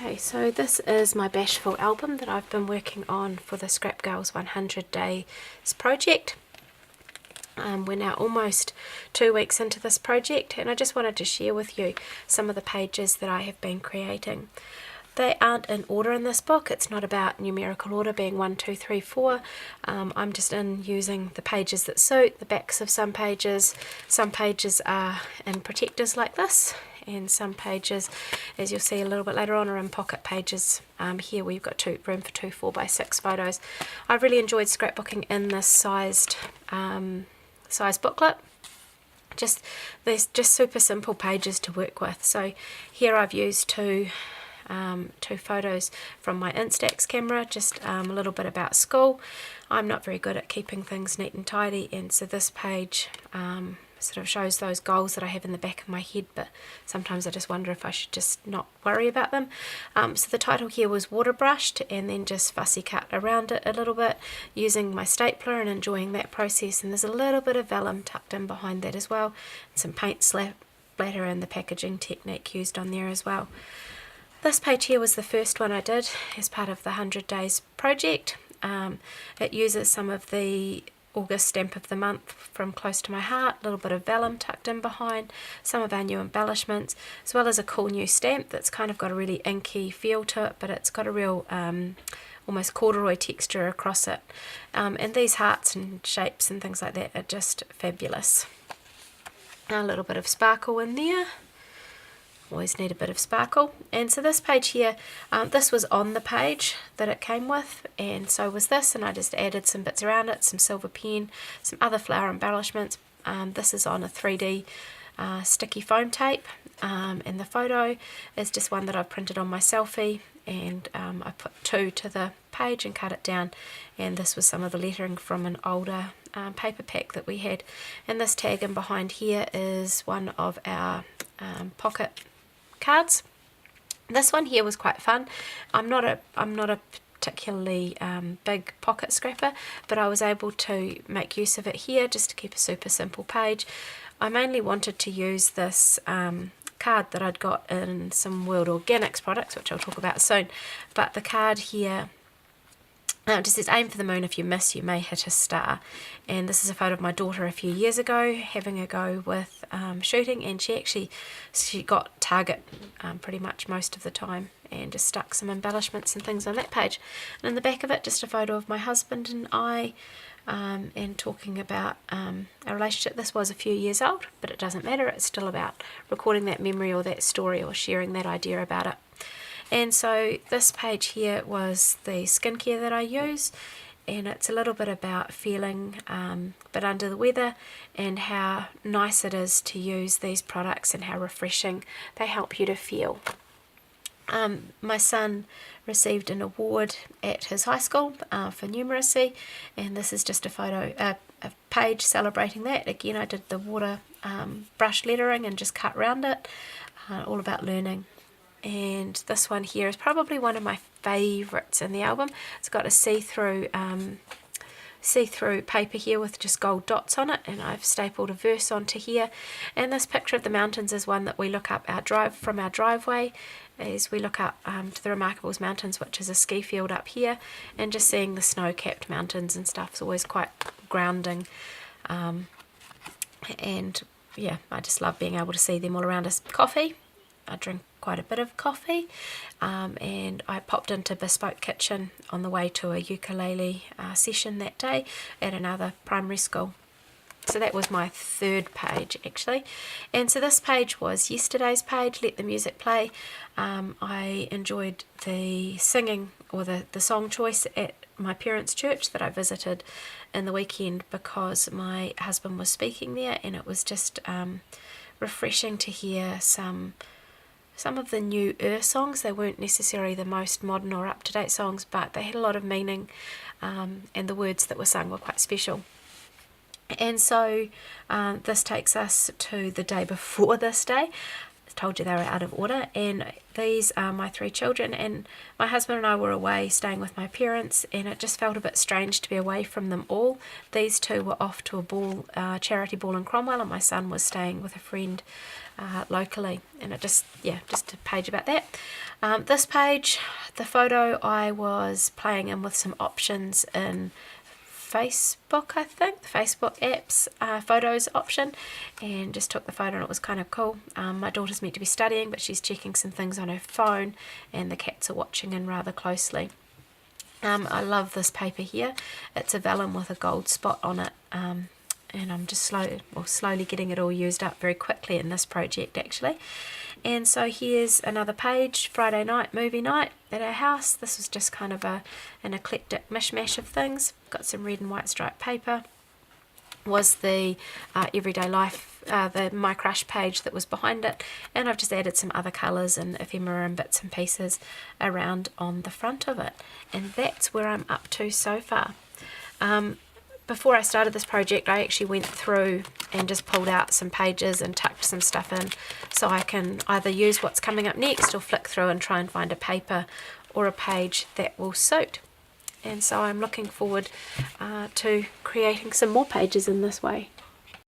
Okay, so this is my Bashful album that I've been working on for the Scrap Girls 100 Days project. We're now almost 2 weeks into this project, and I just wanted to share with you some of the pages that I have been creating. They aren't in order in this book. It's not about numerical order being 1, 2, 3, 4. I'm just using the pages that suit, the backs of some pages. Some pages are in protectors like this, and some pages, as you'll see a little bit later on, are in pocket pages. Here we've got room for two 4x6 photos. I've really enjoyed scrapbooking in this sized booklet. There's just super simple pages to work with. So here I've used two photos from my Instax camera, just a little bit about school. I'm not very good at keeping things neat and tidy, and so this page sort of shows those goals that I have in the back of my head, but sometimes I just wonder if I should just not worry about them. So the title here was water brushed, and then just fussy cut around it a little bit using my stapler and enjoying that process. And there's a little bit of vellum tucked in behind that as well, and some paint splatter and the packaging technique used on there as well. This page here was the first one I did as part of the 100 Days project. It uses some of the August stamp of the month from Close to My Heart, a little bit of vellum tucked in behind, some of our new embellishments, as well as a cool new stamp that's kind of got a really inky feel to it, but it's got a real almost corduroy texture across it. And these hearts and shapes and things like that are just fabulous. A little bit of sparkle in there. Always need a bit of sparkle. And so this page here, this was on the page that it came with, and so was this, and I just added some bits around it, some silver pen, some other flower embellishments. This is on a 3D sticky foam tape, and the photo is just one that I've printed on my selfie, and I put 2 to the page and cut it down, and this was some of the lettering from an older paper pack that we had. And this tag in behind here is one of our pocket cards. This one here was quite fun. I'm not a particularly big pocket scrapper, but I was able to make use of it here just to keep a super simple page. I mainly wanted to use this card that I'd got in some World Organics products, which I'll talk about soon, but the card here just says, aim for the moon, if you miss you may hit a star. And this is a photo of my daughter a few years ago having a go with shooting, and she got target pretty much most of the time, and just stuck some embellishments and things on that page. And in the back of it, just a photo of my husband and I, and talking about a relationship. This was a few years old, but it doesn't matter. It's still about recording that memory or that story or sharing that idea about it. And so this page here was the skincare that I use, and it's a little bit about feeling a bit under the weather and how nice it is to use these products and how refreshing they help you to feel. My son received an award at his high school for numeracy, and this is just a photo, a page celebrating that. Again, I did the water brush lettering and just cut around it, all about learning. And this one here is probably one of my favourites in the album. It's got a see-through paper here with just gold dots on it, and I've stapled a verse onto here. And this picture of the mountains is one that we look up from our driveway as we look up to the Remarkables Mountains, which is a ski field up here, and just seeing the snow-capped mountains and stuff is always quite grounding. And yeah, I just love being able to see them all around us. Coffee. I drink quite a bit of coffee, and I popped into Bespoke Kitchen on the way to a ukulele session that day at another primary school. So that was my third page actually. And so this page was yesterday's page, Let the Music Play. I enjoyed the singing or the song choice at my parents' church that I visited in the weekend because my husband was speaking there, and it was just refreshing to hear some of the newer songs. They weren't necessarily the most modern or up-to-date songs, but they had a lot of meaning, and the words that were sung were quite special. And so this takes us to the day before this day. I told you they were out of order, and these are my 3 children, and my husband and I were away staying with my parents, and it just felt a bit strange to be away from them all. These 2 were off to a charity ball in Cromwell, and my son was staying with a friend locally, and it just a page about that. This page, the photo, I was playing in with some options in Facebook, I think, the Facebook apps photos option, and just took the photo, and it was kind of cool. My daughter's meant to be studying, but she's checking some things on her phone, and the cats are watching in rather closely. I love this paper here. It's a vellum with a gold spot on it, and I'm just slowly getting it all used up very quickly in this project actually. And so here's another page, Friday night, movie night at our house. This was just kind of an eclectic mishmash of things. Got some red and white striped paper. Was the Everyday Life, the My Crush page that was behind it, and I've just added some other colours and ephemera and bits and pieces around on the front of it, and that's where I'm up to so far. Before I started this project, I actually went through and just pulled out some pages and tucked some stuff in, so I can either use what's coming up next or flick through and try and find a paper or a page that will suit. And so I'm looking forward to creating some more pages in this way.